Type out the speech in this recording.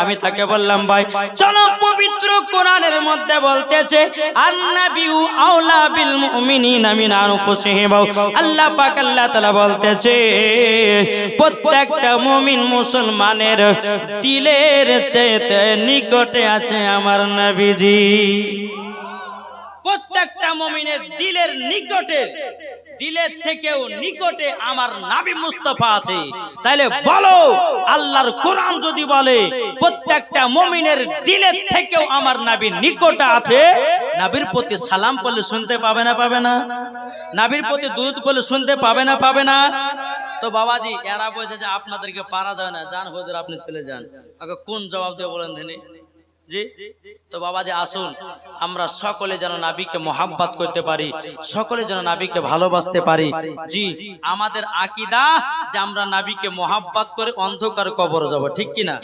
আমি তাকে বললাম ভাই চলো পবিত্র কোরআনের মধ্যে বলতেছে আন্নাবিউ আওলা বিল মুমিনিনা মিন আনফুসিহিম, আল্লাহ পাক আল্লাহ তাআলা বলতেছে প্রত্যেকটা মুমিন মুসলমানের দিলের চেয়ে নিকটে আছে আমার নবীজি। প্রত্যেকটা মুমিনের দিলের নিকটে, দিলের থেকেও নিকটে আমার নবী মুস্তাফা আছে। তাইলে বলো আল্লাহর কোরআন যদি বলে প্রত্যেকটা মুমিনের দিলের থেকেও আমার নবী নিকটে আছে, নবীর প্রতি সালাম পড়লে শুনতে পাবে না পাবে না? নবীর প্রতি দুরূদ পড়লে শুনতে পাবে না পাবে না? তো বাবাজি এরা বলছে যে আপনাদেরকে পারা যায় না, যান হুজুর আপনি চলে যান। আগে কোন জবাব দেব বলেন তিনি? জি তো বাবাজি আসুন আমরা সকলে যেন নবীকে মোহাব্বত করতে পারি, সকলে যেন নবীকে ভালোবাসতে পারি। জি আমাদের আকীদা যে আমরা নবীকে মোহাব্বত করে অন্ধকার কবরে যাব, ঠিক কি না?